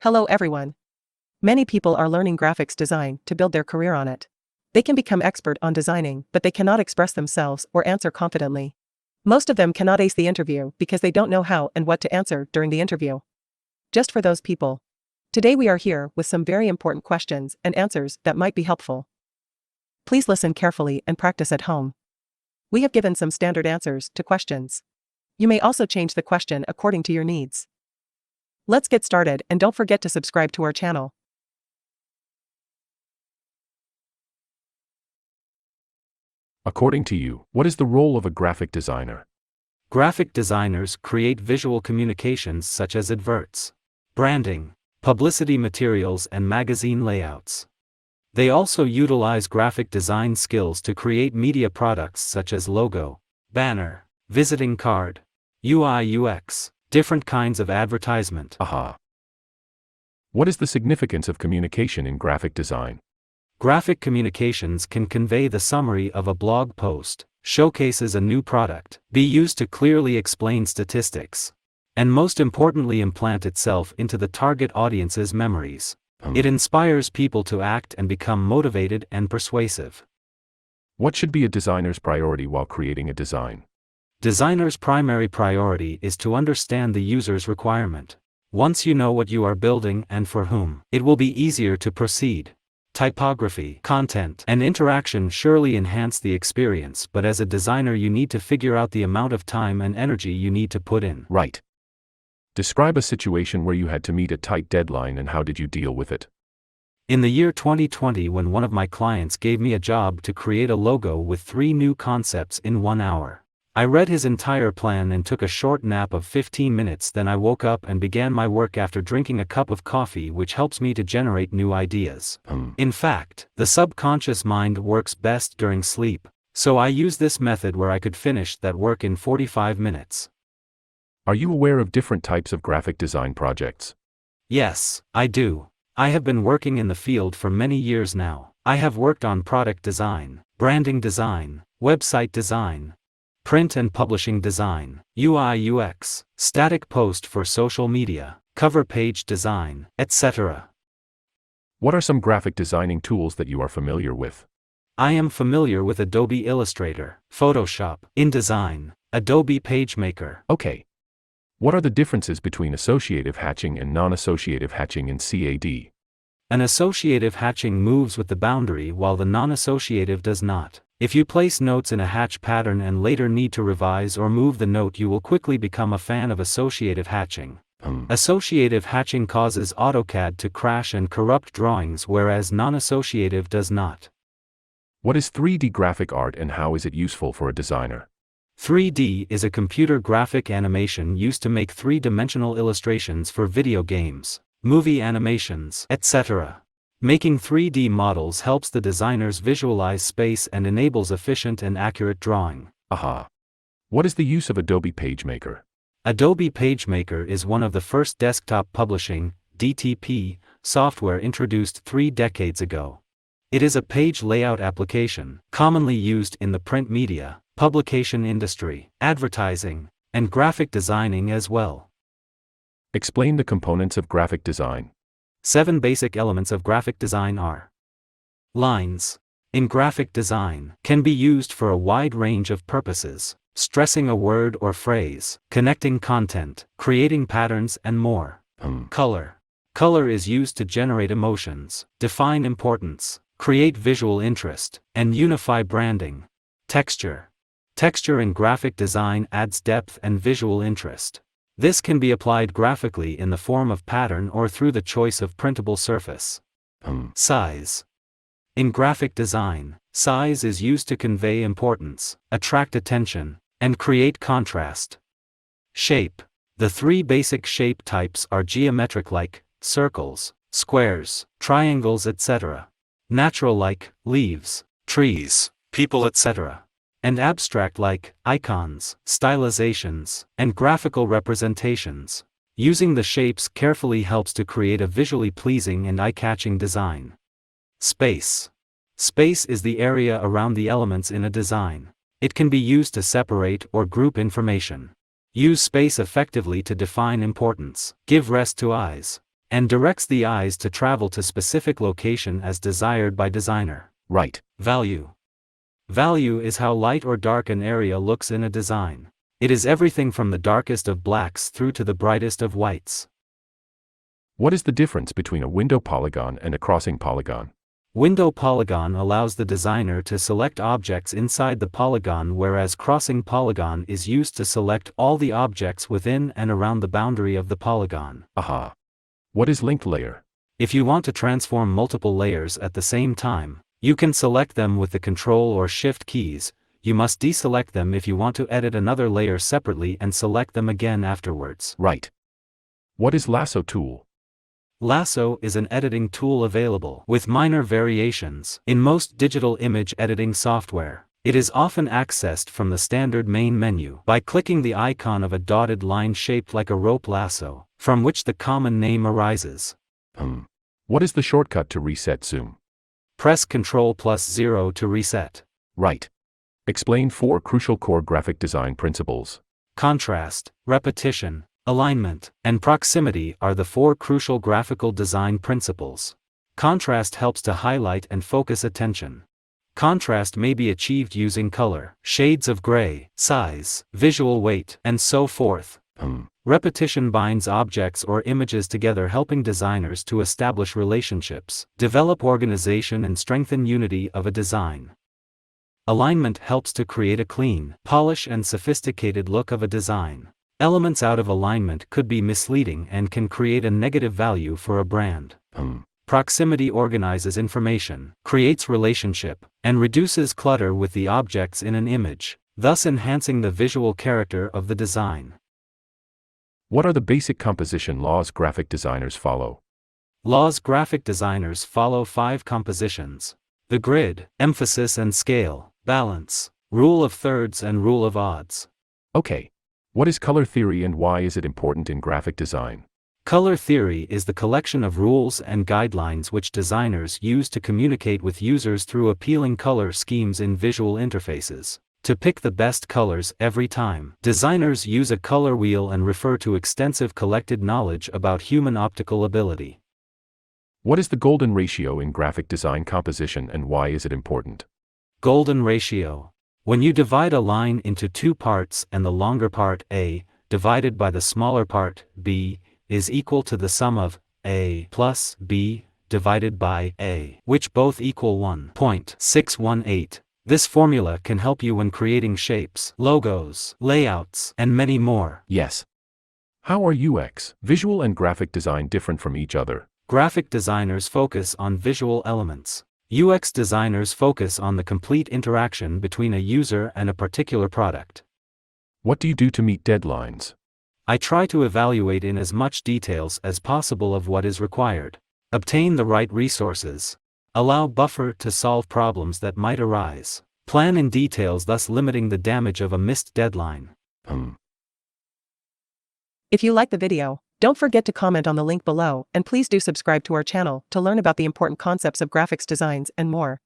Hello everyone. Many people are learning graphics design to build their career on it. They can become expert on designing, but they cannot express themselves or answer confidently. Most of them cannot ace the interview because they don't know how and what to answer during the interview. Just for those people. Today we are here with some very important questions and answers that might be helpful. Please listen carefully and practice at home. We have given some standard answers to questions. You may also change the question according to your needs. Let's get started, and don't forget to subscribe to our channel. According to you, what is the role of a graphic designer? Graphic designers create visual communications such as adverts, branding, publicity materials, and magazine layouts. They also utilize graphic design skills to create media products such as logo, banner, visiting card, UI/UX, different kinds of advertisement. What is the significance of communication in graphic design? Graphic communications can convey the summary of a blog post, showcases a new product, be used to clearly explain statistics, and most importantly implant itself into the target audience's memories. It inspires people to act and become motivated and persuasive. What should be a designer's priority while creating a design? Designer's primary priority is to understand the user's requirement. Once you know what you are building and for whom, it will be easier to proceed. Typography, content, and interaction surely enhance the experience, but as a designer you need to figure out the amount of time and energy you need to put in. Right. Describe a situation where you had to meet a tight deadline and how did you deal with it? In the year 2020, when one of my clients gave me a job to create a logo with 3 new concepts in 1 hour. I read his entire plan and took a short nap of 15 minutes, then I woke up and began my work after drinking a cup of coffee, which helps me to generate new ideas. In fact, the subconscious mind works best during sleep, so I use this method where I could finish that work in 45 minutes. Are you aware of different types of graphic design projects? Yes, I do. I have been working in the field for many years now. I have worked on product design, branding design, website design, print and publishing design, UI/UX, static post for social media, cover page design, etc. What are some graphic designing tools that you are familiar with? I am familiar with Adobe Illustrator, Photoshop, InDesign, Adobe PageMaker. Okay. What are the differences between associative hatching and non-associative hatching in CAD? An associative hatching moves with the boundary while the non-associative does not. If you place notes in a hatch pattern and later need to revise or move the note, you will quickly become a fan of associative hatching. Associative hatching causes AutoCAD to crash and corrupt drawings, whereas non-associative does not. What is 3D graphic art and how is it useful for a designer? 3D is a computer graphic animation used to make 3-dimensional illustrations for video games, movie animations, etc. Making 3D models helps the designers visualize space and enables efficient and accurate drawing. What is the use of Adobe PageMaker? Adobe PageMaker is one of the first desktop publishing (DTP) software introduced 3 decades ago. It is a page layout application, commonly used in the print media, publication industry, advertising, and graphic designing as well. Explain the components of graphic design. 7 basic elements of graphic design are: lines, in graphic design, can be used for a wide range of purposes, stressing a word or phrase, connecting content, creating patterns, and more. Color. Color is used to generate emotions, define importance, create visual interest, and unify branding. Texture. Texture in graphic design adds depth and visual interest. This can be applied graphically in the form of pattern or through the choice of printable surface. Size. In graphic design, size is used to convey importance, attract attention, and create contrast. Shape. The 3 basic shape types are geometric like circles, squares, triangles, etc. Natural like leaves, trees, people, etc. And abstract like icons, stylizations, and graphical representations. Using the shapes carefully helps to create a visually pleasing and eye-catching design. Space. Space is the area around the elements in a design. It can be used to separate or group information. Use space effectively to define importance, give rest to eyes, and directs the eyes to travel to specific location as desired by designer. Right. Value. Value is how light or dark an area looks in a design. It is everything from the darkest of blacks through to the brightest of whites. What is the difference between a window polygon and a crossing polygon? Window polygon allows the designer to select objects inside the polygon, whereas crossing polygon is used to select all the objects within and around the boundary of the polygon. Aha. What is linked layer? If you want to transform multiple layers at the same time, you can select them with the Control or Shift keys. You must deselect them if you want to edit another layer separately and select them again afterwards. Right. What is Lasso tool? Lasso is an editing tool available, with minor variations, in most digital image editing software. It is often accessed from the standard main menu by clicking the icon of a dotted line shaped like a rope lasso, from which the common name arises. What is the shortcut to reset zoom? Press Ctrl+0 to reset. Right. Explain 4 crucial core graphic design principles. Contrast, repetition, alignment, and proximity are the 4 crucial graphical design principles. Contrast helps to highlight and focus attention. Contrast may be achieved using color, shades of gray, size, visual weight, and so forth. Repetition binds objects or images together, helping designers to establish relationships, develop organization, and strengthen unity of a design. Alignment helps to create a clean, polished, and sophisticated look of a design. Elements out of alignment could be misleading and can create a negative value for a brand. Proximity organizes information, creates relationship, and reduces clutter with the objects in an image, thus enhancing the visual character of the design. What are the basic composition laws graphic designers follow? Laws graphic designers follow 5 compositions: the grid, emphasis and scale, balance, rule of thirds, and rule of odds. Okay. What is color theory and why is it important in graphic design? Color theory is the collection of rules and guidelines which designers use to communicate with users through appealing color schemes in visual interfaces. To pick the best colors every time, designers use a color wheel and refer to extensive collected knowledge about human optical ability. What is the golden ratio in graphic design composition and why is it important? Golden ratio. When you divide a line into 2 parts and the longer part, A, divided by the smaller part, B, is equal to the sum of A plus B divided by A, which both equal 1.618. This formula can help you when creating shapes, logos, layouts, and many more. Yes. How are UX, visual and graphic design different from each other? Graphic designers focus on visual elements. UX designers focus on the complete interaction between a user and a particular product. What do you do to meet deadlines? I try to evaluate in as much details as possible of what is required. Obtain the right resources. Allow buffer to solve problems that might arise. Plan in details, thus limiting the damage of a missed deadline. If you like the video, don't forget to comment on the link below, and please do subscribe to our channel to learn about the important concepts of graphics designs and more.